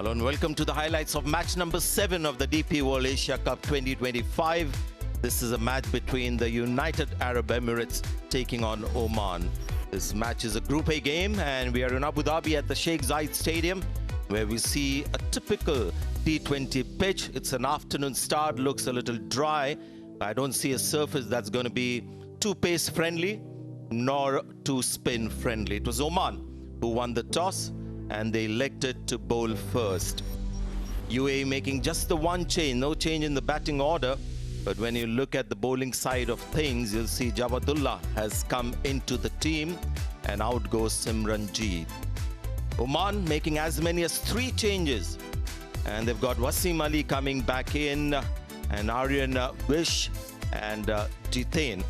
Hello and welcome to the highlights of match number 7 of the DP World Asia Cup 2025. This is a match between the United Arab Emirates taking on Oman. This match is a Group A game and we are in Abu Dhabi at the Sheikh Zayed Stadium where we see a typical T20 pitch. It's an afternoon start, looks a little dry. I don't see a surface that's going to be too pace friendly nor too spin friendly. It was Oman who won the toss and they elected to bowl first. UAE making just the one change, no change in the batting order. But when you look at the bowling side of things, you'll see Javadullah has come into the team and out goes Simranjeet. Oman making as many as 3 changes. And they've got Wasim Ali coming back in and Aryan Vish and Jitain.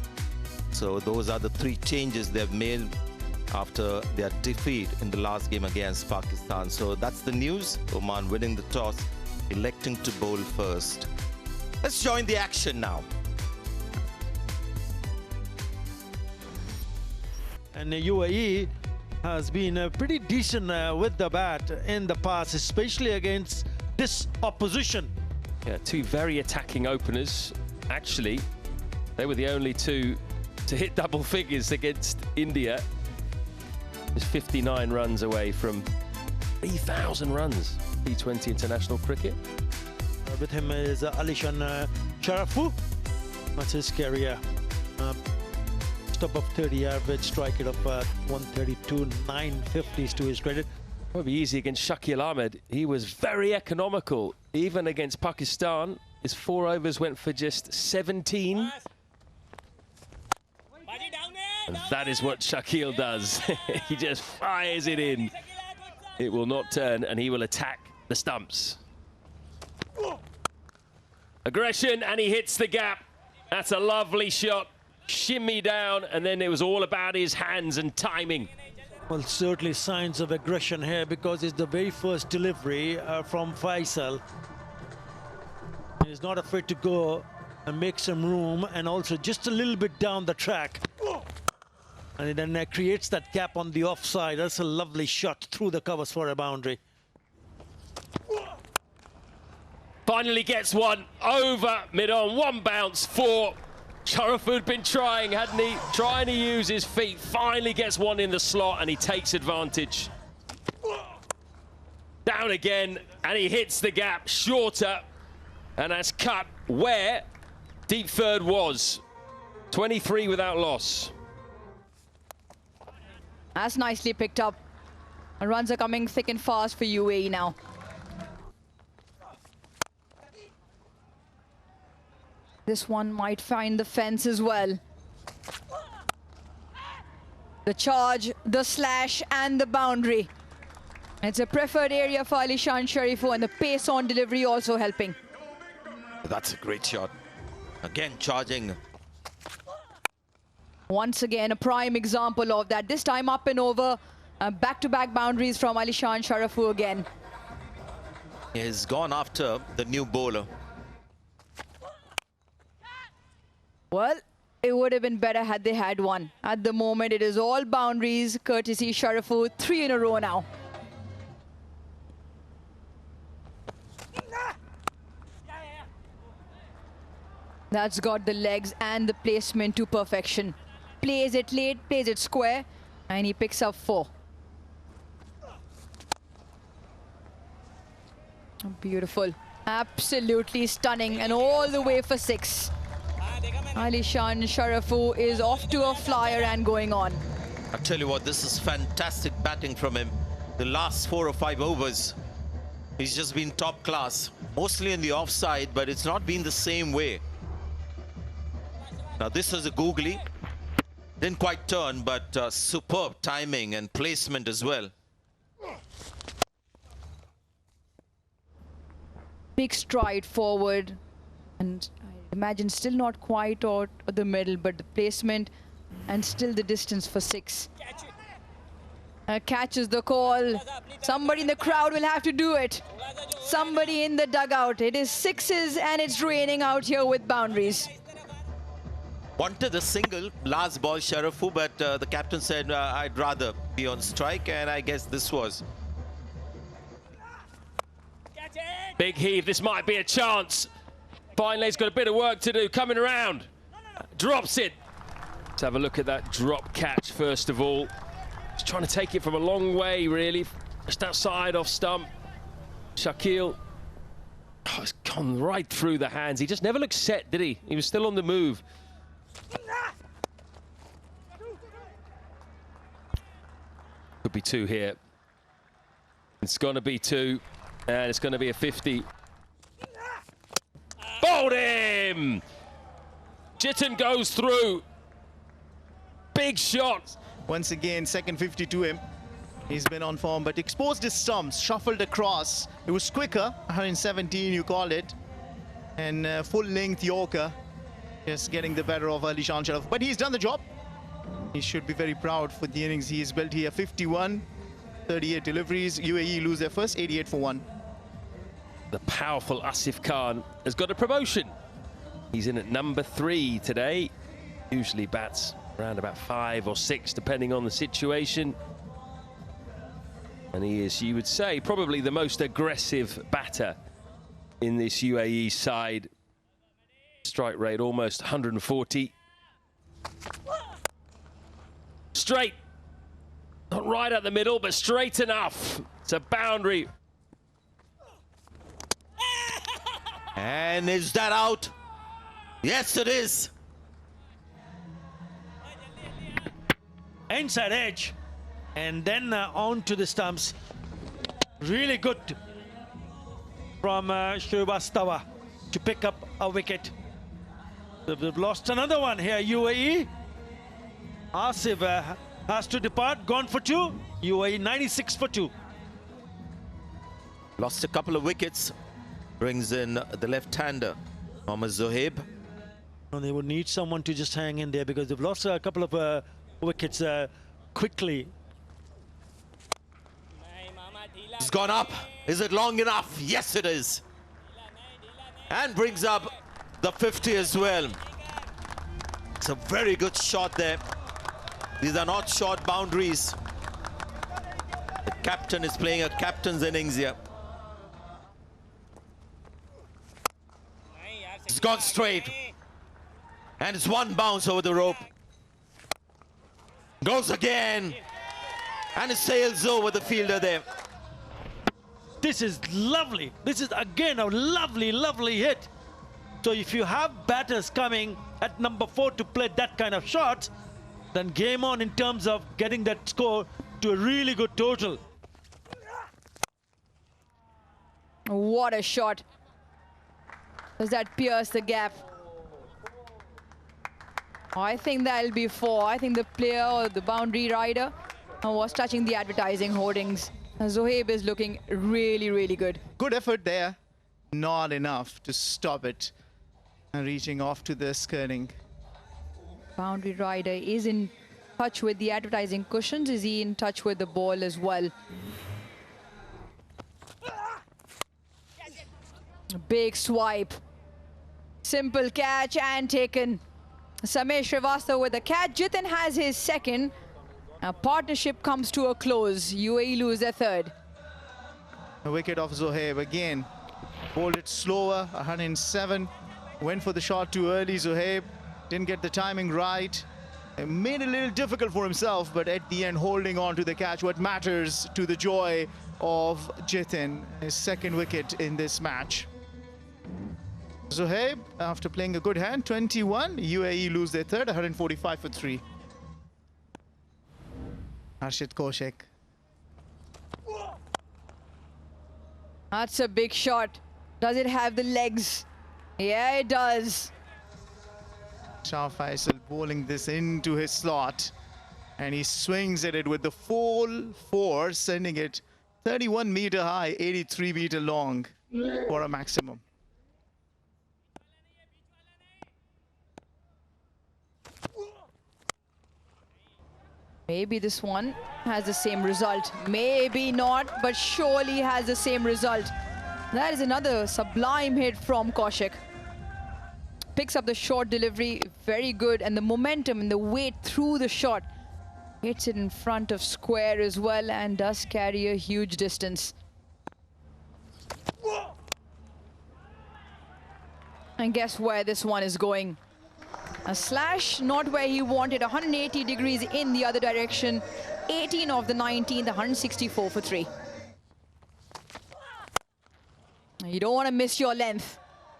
So those are the 3 changes they've made after their defeat in the last game against Pakistan. So that's the news. Oman winning the toss, electing to bowl first. Let's join the action now. And the UAE has been pretty decent with the bat in the past, especially against this opposition. Yeah, 2 very attacking openers. Actually, they were the only 2 to hit double figures against India. Is 59 runs away from 3,000 runs T20 international cricket. With him is Alishan Sharafu. That's his career. Top of 30 average, strike rate of 132, 950s to his credit. It would be easy against Shakil Ahmed. He was very economical. Even against Pakistan, his 4 overs went for just 17. And that is what Shakil does. He just fires it in. It will not turn and he will attack the stumps. Aggression and he hits the gap. That's a lovely shot. Shimmy down and then it was all about his hands and timing. Well, certainly signs of aggression here because it's the very first delivery from Faisal. He's not afraid to go and make some room and also just a little bit down the track. And then creates that gap on the offside. That's a lovely shot through the covers for a boundary. Finally gets one over mid-on, 1 bounce, 4. Sharafu had been trying, hadn't he? Trying to use his feet. Finally gets one in the slot and he takes advantage. Down again and he hits the gap shorter and that's cut where deep third was. 23 without loss. That's nicely picked up. And runs are coming thick and fast for UAE now. This one might find the fence as well. The charge, the slash and the boundary. It's a preferred area for Alishan Sharifu and the pace on delivery also helping. That's a great shot. Again charging. Once again, a prime example of that. This time up and over. Back-to-back boundaries from Alishan Sharifu again. He's gone after the new bowler. Well, it would have been better had they had one. At the moment, it is all boundaries, courtesy Sharifu, 3 in a row now. That's got the legs and the placement to perfection. Plays it late, plays it square, and he picks up 4. Beautiful. Absolutely stunning, and all the way for 6. Alishan Sharifu is off to a flyer and going on. I tell you what, this is fantastic batting from him. The last 4 or 5 overs, he's just been top class. Mostly in the offside, but it's not been the same way. Now this was a googly. Didn't quite turn, but superb timing and placement as well. Big stride forward, and I imagine still not quite at the middle, but the placement and still the distance for 6. Catches the call. Somebody in the crowd will have to do it. Somebody in the dugout. It is 6s and it's raining out here with boundaries. Wanted a single last ball, Sharifu, but the captain said I'd rather be on strike, and I guess this was. Big heave, this might be a chance. Finlay's got a bit of work to do, coming around. Drops it. Let's have a look at that drop catch first of all. He's trying to take it from a long way, really. Just outside off stump. Shakil. Oh, it's gone right through the hands. He just never looked set, did he? He was still on the move. Could be two here. It's going to be two, and it's going to be a 50. Bowled him! Jitin goes through. Big shot. Once again, second 50 to him. He's been on form, but exposed his stumps, shuffled across. It was quicker, 117 you call it. And full-length Yorker, just getting the better of Alishan Sharaf. But he's done the job. He should be very proud for the innings he has built here. 51, 38 deliveries. UAE lose their first, 88 for 1. The powerful Asif Khan has got a promotion. He's in at number 3 today. Usually bats around about 5 or 6, depending on the situation. And he is, you would say, probably the most aggressive batter in this UAE side. Strike rate almost 140. Straight. Not right at the middle, but straight enough. It's a boundary. And is that out? Yes, it is. Inside edge. And then on to the stumps. Really good from Shrivastava to pick up a wicket. They've lost another one here, UAE. Asif has to depart, gone for 2. UAE 96 for 2. Lost a couple of wickets. Brings in the left-hander, Mohammad Zohaib. And they would need someone to just hang in there because they've lost a couple of wickets quickly. It's gone up. Is it long enough? Yes, it is. And brings up the 50 as well. It's a very good shot there. These are not short boundaries. The captain is playing a captain's innings here. It's gone straight. And it's one bounce over the rope. Goes again. And it sails over the fielder there. This is lovely. This is again a lovely, lovely hit. So if you have batters coming at number 4 to play that kind of shot, then game on in terms of getting that score to a really good total. What a shot. Does that pierce the gap? I think that'll be 4. I think the player or the boundary rider was touching the advertising hoardings. Zohaib is looking really, really good. Good effort there. Not enough to stop it. And reaching off to the skirting. Boundary rider is in touch with the advertising cushions. Is he in touch with the ball as well? Big swipe. Simple catch and taken. Samir Shrivastava with the catch. Jitin has his second. Our partnership comes to a close. UAE lose their third. A wicket of Zohaib again. Bowled it slower, 107. Went for the shot too early, Zohaib. Didn't get the timing right. It made it a little difficult for himself, but at the end holding on to the catch. What matters to the joy of Jitin, his second wicket in this match. Zohaib, after playing a good hand, 21. UAE lose their third, 145 for 3. Harshit Kaushik. That's a big shot. Does it have the legs? Yeah, it does. Shah Faisal bowling this into his slot. And he swings at it with the full force, sending it 31 meter high, 83 meter long for a maximum. Maybe this one has the same result. Maybe not, but surely has the same result. That is another sublime hit from Kaushik. Picks up the short delivery, very good, and the momentum and the weight through the shot. Hits it in front of square as well and does carry a huge distance. And guess where this one is going? A slash, not where he wanted, 180 degrees in the other direction. 18 of the 19th, 164 for 3. You don't want to miss your length.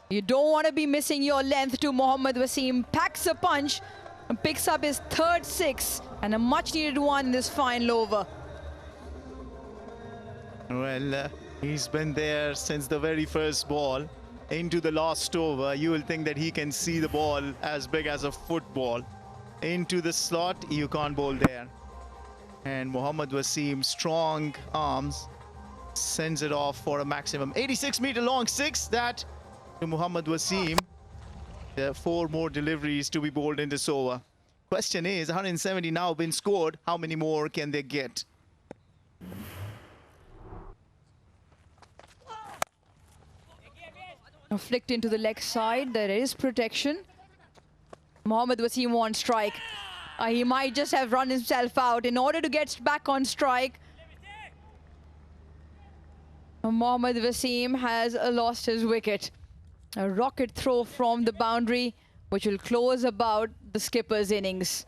You don't want to be missing your length to Mohammad Wasim. Packs a punch and picks up his third 6 and a much needed one in this final over. Well, he's been there since the very first ball into the last over. You will think that he can see the ball as big as a football. Into the slot, you can't bowl there. And Mohammad Wasim, strong arms, sends it off for a maximum 86-meter long 6. That to Mohammad Wasim. There are 4 more deliveries to be bowled in this over. Question is, 170 now been scored. How many more can they get? Flicked into the leg side. There is protection. Mohammad Wasim on strike. He might just have run himself out in order to get back on strike. Mohammad Wasim has lost his wicket. A rocket throw from the boundary, which will close about the skipper's innings.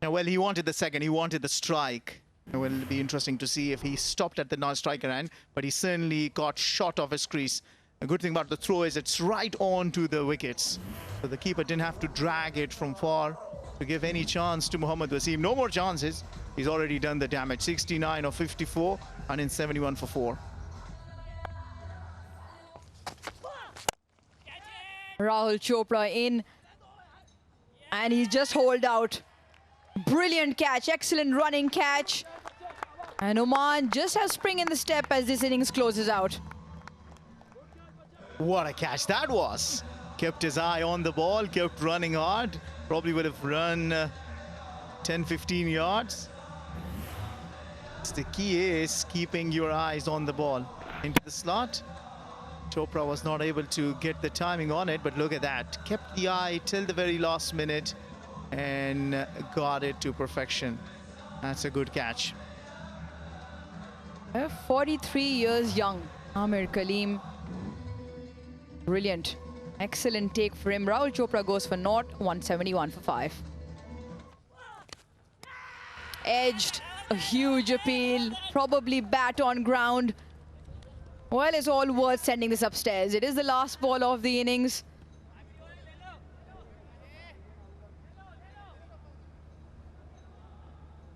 Well, he wanted the second. He wanted the strike. It will be interesting to see if he stopped at the non-striker end, but he certainly got shot off his crease. A good thing about the throw is it's right on to the wickets. So the keeper didn't have to drag it from far to give any chance to Mohammad Wasim. No more chances. He's already done the damage. 69 of 54 and in 71 for 4. Rahul Chopra in. And he's just holed out. Brilliant catch. Excellent running catch. And Oman just has spring in the step as this innings closes out. What a catch that was. Kept his eye on the ball, kept running hard. Probably would have run 10-15 yards. The key is keeping your eyes on the ball. Into the slot. Chopra was not able to get the timing on it, but look at that. Kept the eye till the very last minute and got it to perfection. That's a good catch. 43 years young, Amir Kaleem. Brilliant. Excellent take for him. Rahul Chopra goes for naught, 171 for 5. Edged, a huge appeal, probably bat on ground. Well, it's all worth sending this upstairs. It is the last ball of the innings.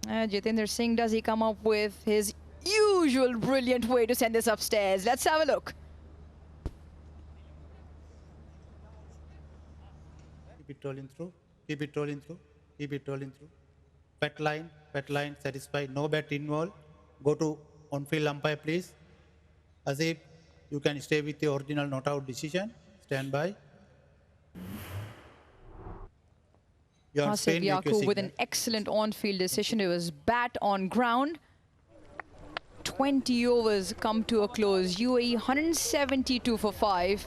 Jitendra Singh, does he come up with his usual brilliant way to send this upstairs? Let's have a look. Keep it rolling through, keep it rolling through, keep it rolling through. Pet line, satisfied, no bat involved. Go to on-field umpire, please. Azib, you can stay with the original not out decision. Stand by. Asif Yaqub with an excellent on-field decision. It was bat on ground. 20 overs come to a close. UAE 172 for 5.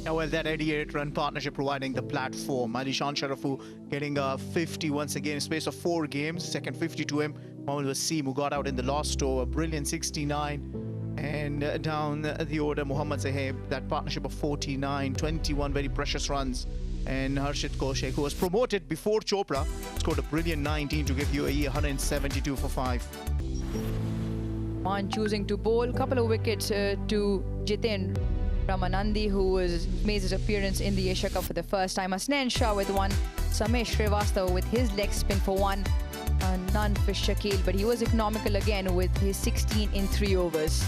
Well, that 88-run partnership providing the platform. Alishan Sharafu getting a 50 once again in space of 4 games. Second 50 to him. Mohammad Wasim, who got out in the last over. Brilliant 69. And down the order, Mohammad Sahib. That partnership of 49. 21 very precious runs. And Harshit Kaushik, who was promoted before Chopra, scored a brilliant 19 to give UAE 172 for 5. Oman choosing to bowl. A couple of wickets to Jiten Ramanandi, who made his appearance in the Asia Cup for the first time. Hasnain Shah with 1. Samesh Srivastava with his leg spin for 1. None for Shakil, but he was economical again with his 16 in 3 overs.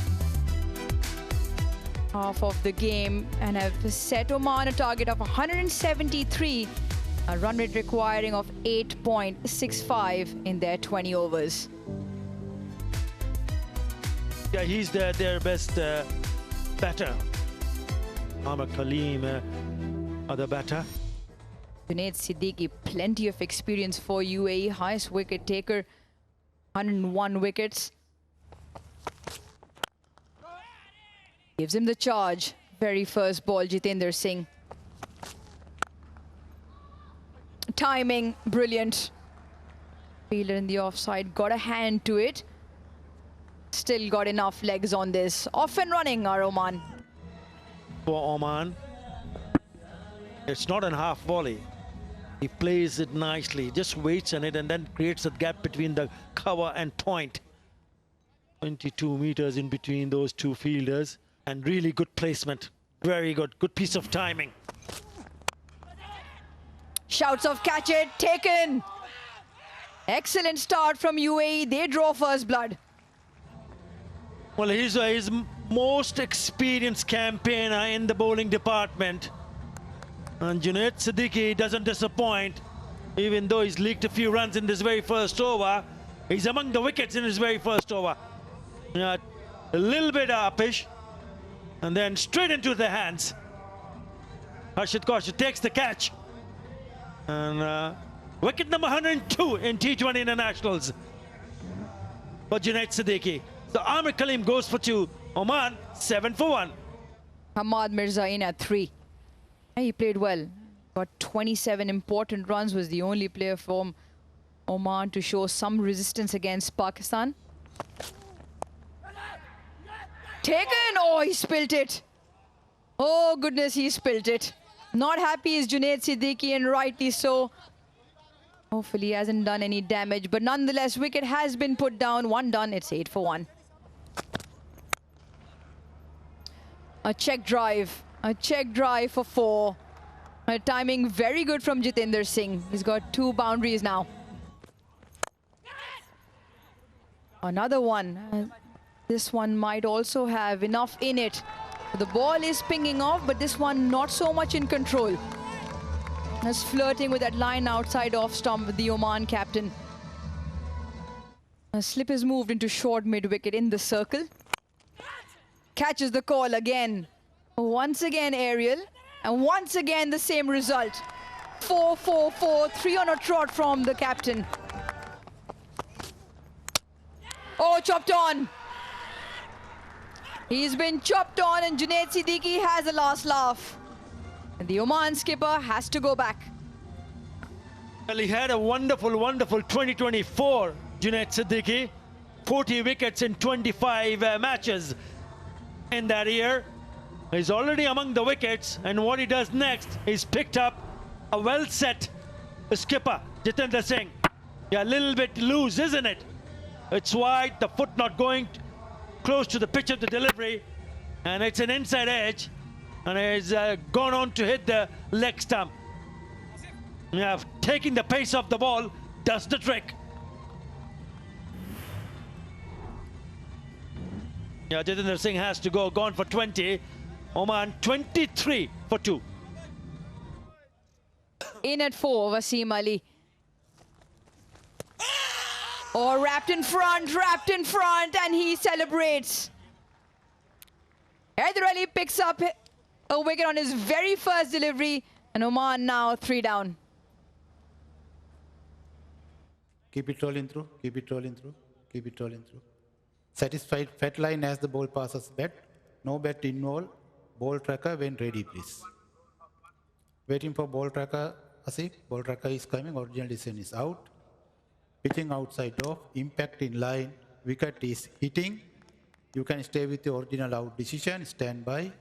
Half of the game and have set Oman a target of 173. A run rate requiring of 8.65 in their 20 overs. Yeah, he's their best batter. Amir Kaleem, other batter. Junaid Siddiqui, plenty of experience for UAE. Highest wicket taker, 101 wickets. Gives him the charge. Very first ball, Jitendra Singh. Timing, brilliant. Fielder in the offside, got a hand to it. Still got enough legs on this. Off and running are Oman. For Oman, it's not a half volley. He plays it nicely, just waits on it and then creates a gap between the cover and point. 22 meters in between those two fielders, and really good placement. Very good piece of timing. Shouts of catch it, taken. Excellent start from UAE. They draw first blood. Well, he's his most experienced campaigner in the bowling department. And Junaid Siddiqui doesn't disappoint. Even though he's leaked a few runs in this very first over, he's among the wickets in his very first over. A little bit uppish, and then straight into the hands. Harshit Kaushik takes the catch. And wicket number 102 in T20 internationals for Junaid Siddiqui. So Amir Kaleem goes for 2. Oman 7 for 1. Hamad Mirza in at 3. He played well. Got 27 important runs. Was the only player from Oman to show some resistance against Pakistan. Taken. Oh, he spilt it. Oh goodness, he spilt it. Not happy is Junaid Siddiqui, and rightly so. Hopefully he hasn't done any damage, but nonetheless wicket has been put down. 1 done. It's 8 for 1. A check drive for 4. Timing very good from Jitendra Singh. He's got 2 boundaries now. Another one. This one might also have enough in it. The ball is pinging off, but this one not so much in control. He's flirting with that line outside off stump with the Oman captain. A slip is moved into short mid-wicket in the circle. Catches the call again. Once again aerial, and once again the same result. 4-4-4, 3 on a trot from the captain. Oh, chopped on. He's been chopped on, and Junaid Siddiqui has a last laugh. And the Oman skipper has to go back. Well, he had a wonderful 2024, Junaid Siddiqui. 40 wickets in 25 matches in that year. He's already among the wickets, and what he does next is picked up a well-set skipper, Jitendra Singh. Yeah, a little bit loose, isn't it? It's wide, the foot not going close to the pitch of the delivery, and it's an inside edge, and he's gone on to hit the leg stump. Yeah, taking the pace of the ball does the trick. Yeah, Jitendra Singh has to go, gone for 20. Oman 23 for 2. In at 4, Wasim Ali. Oh, wrapped in front, and he celebrates. Haider Ali picks up a wicket on his very first delivery, and Oman now 3 down. Keep it rolling through, keep it rolling through, keep it rolling through. Satisfied fat line as the ball passes bat. No bat involved. Ball tracker when ready, please. Waiting for ball tracker, Asif. Ball tracker is coming, original decision is out. Pitching outside off, impact in line, wicket is hitting. You can stay with the original out decision, stand by.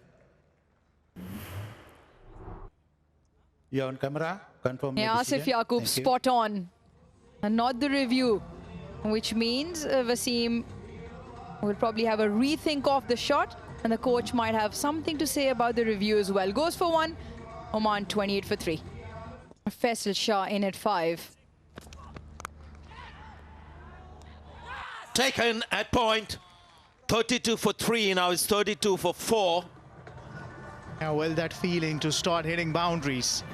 You're on camera, confirm your Asif decision. Yaqub spot on. And not the review, which means Wasim will probably have a rethink of the shot, and the coach might have something to say about the review as well. Goes for 1, Oman 28 for 3. Faisal Shah in at 5. Taken at point. 32 for 3, now it's 32 for 4. How well that feeling to start hitting boundaries,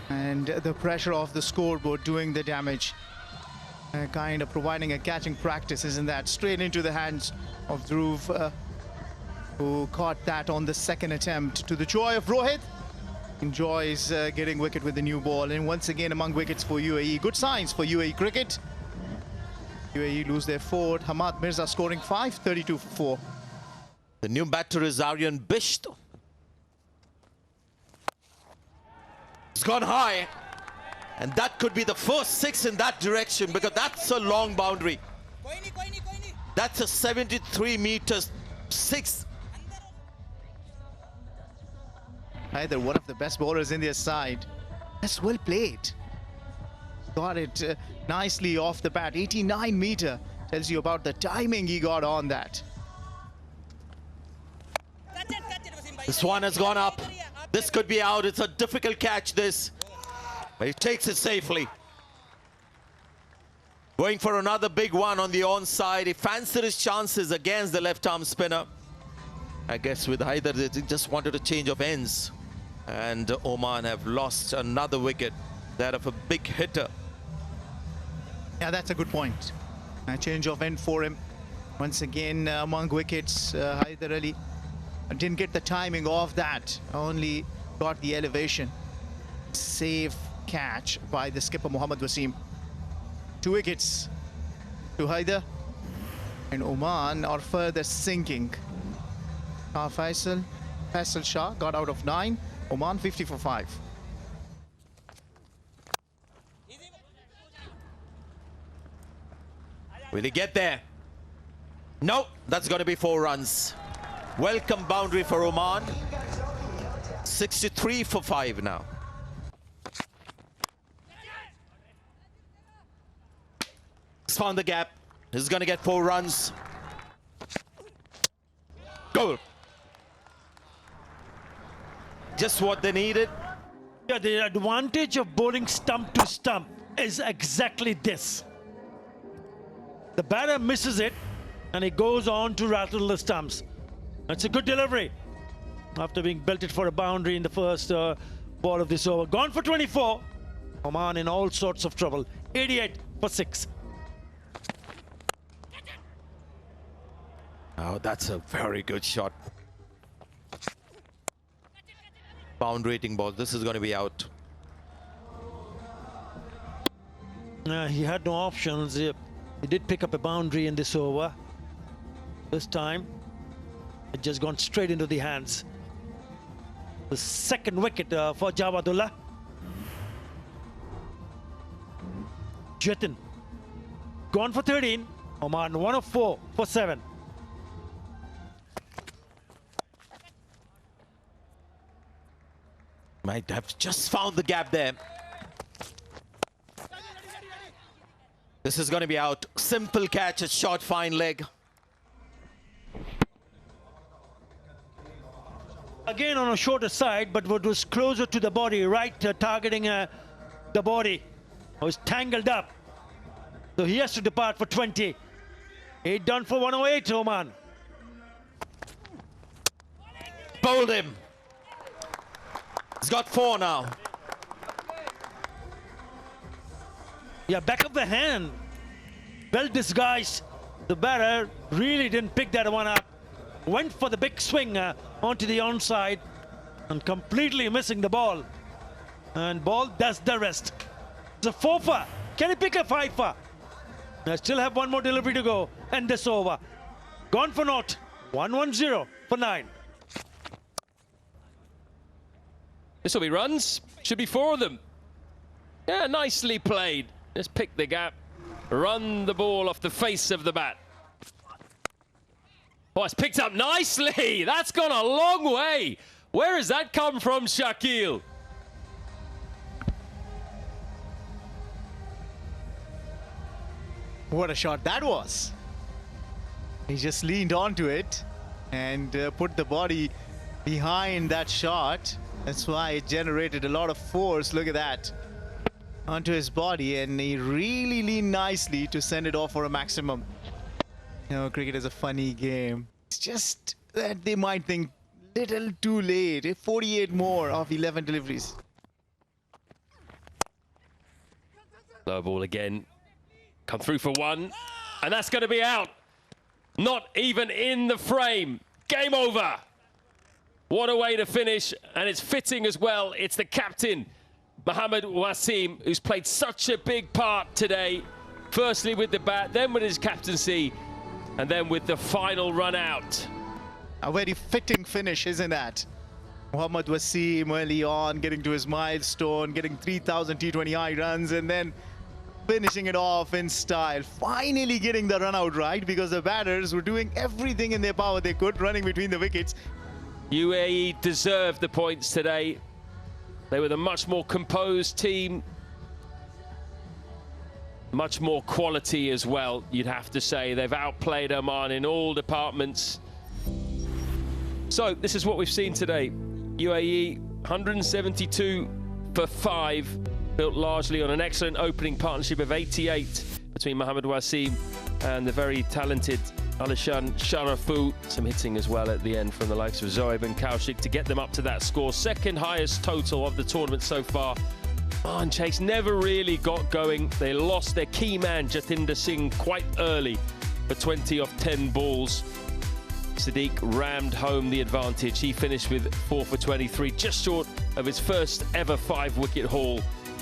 and the pressure of the scoreboard doing the damage. Kind of providing a catching practice, isn't that? Straight into the hands of Dhruv, who caught that on the second attempt, to the joy of Rohit. Enjoys getting wicket with the new ball, and once again among wickets for UAE. Good signs for UAE cricket. UAE lose their forward. Hamad Mirza scoring 5, 32 for 4. The new batter is Aryan Bisht. It's gone high, and that could be the first 6 in that direction, because that's a long boundary. That's a 73 meters, 6. Either one of the best bowlers in their side. That's well played. Got it nicely off the bat. 89 meter. Tells you about the timing he got on that. This one has gone up. This could be out. It's a difficult catch, this. But he takes it safely. Going for another big one on the onside. He fancied his chances against the left-arm spinner. I guess with Haider, they just wanted a change of ends. And Oman have lost another wicket. That of a big hitter. Yeah, that's a good point. A change of end for him. Once again, among wickets, Haider Ali didn't get the timing of that. Only got the elevation. Safe catch by the skipper Mohammad Wasim. 2 wickets to Haider. And Oman are further sinking. Faisal Shah got out of 9. Oman 50 for 5. Will he get there? No, that's going to be 4 runs. Welcome boundary for Oman. 63 for 5 now. He's found the gap. He's going to get 4 runs. Goal. Just what they needed. Yeah, the advantage of bowling stump to stump is exactly this. The batter misses it and he goes on to rattle the stumps. That's a good delivery after being belted for a boundary in the first ball of this over. Gone for 24. Oman in all sorts of trouble. 88 for 6. Oh, that's a very good shot. Boundary-rating ball. This is going to be out. He had no options. He did pick up a boundary in this over. This time, it just gone straight into the hands. The second wicket for Jawadullah. Jatin gone for 13. Oman 1 of 4 for 7. Might have just found the gap there. This is going to be out. Simple catch, a short fine leg. Again on a shorter side, but what was closer to the body, right, targeting the body. Was tangled up. So he has to depart for 20. 8 done for 108, Oman. Bowled him. He's got 4 now. Yeah, back of the hand. Well disguised. The batter really didn't pick that one up. Went for the big swing onto the onside and completely missing the ball. And ball does the rest. It's a 4-for. Can he pick a 5-for? I still have 1 more delivery to go. And this over. Gone for naught. 110 for 9. This will be runs. Should be 4 of them. Yeah, nicely played. Just pick the gap. Run the ball off the face of the bat. Oh, it's picked up nicely. That's gone a long way. Where has that come from, Shakil? What a shot that was. He just leaned onto it and put the body behind that shot. That's why it generated a lot of force. Look at that. Onto his body, and he really leaned nicely to send it off for a maximum. You know, cricket is a funny game. It's just that they might think little too late. 48 more of 11 deliveries. Low ball again. Come through for 1. And that's going to be out. Not even in the frame. Game over. What a way to finish. And it's fitting as well. It's the captain, Mohammad Wasim, who's played such a big part today. Firstly with the bat, then with his captaincy, and then with the final run out. A very fitting finish, isn't that? Mohammad Wasim early on, getting to his milestone, getting 3,000 T20I runs, and then finishing it off in style. Finally getting the run out right, because the batters were doing everything in their power they could, running between the wickets. UAE deserved the points today. They were the much more composed team. Much more quality as well, you'd have to say. They've outplayed Oman in all departments. So this is what we've seen today. UAE 172 for 5, built largely on an excellent opening partnership of 88 between Mohammad Wasim and the very talented Alishan Sharafu. Some hitting as well at the end from the likes of Zoeb and Kaushik to get them up to that score. Second highest total of the tournament so far. Oman Chase never really got going. They lost their key man Jatinder Singh quite early for 20 off 10 balls. Sadiq rammed home the advantage. He finished with 4 for 23, just short of his first ever 5-wicket haul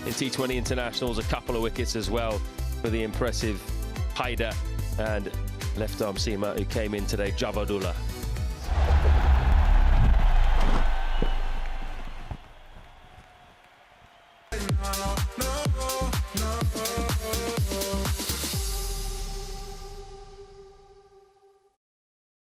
in T20 internationals. A couple of wickets as well for the impressive Haider and left arm seamer who came in today, Javadullah.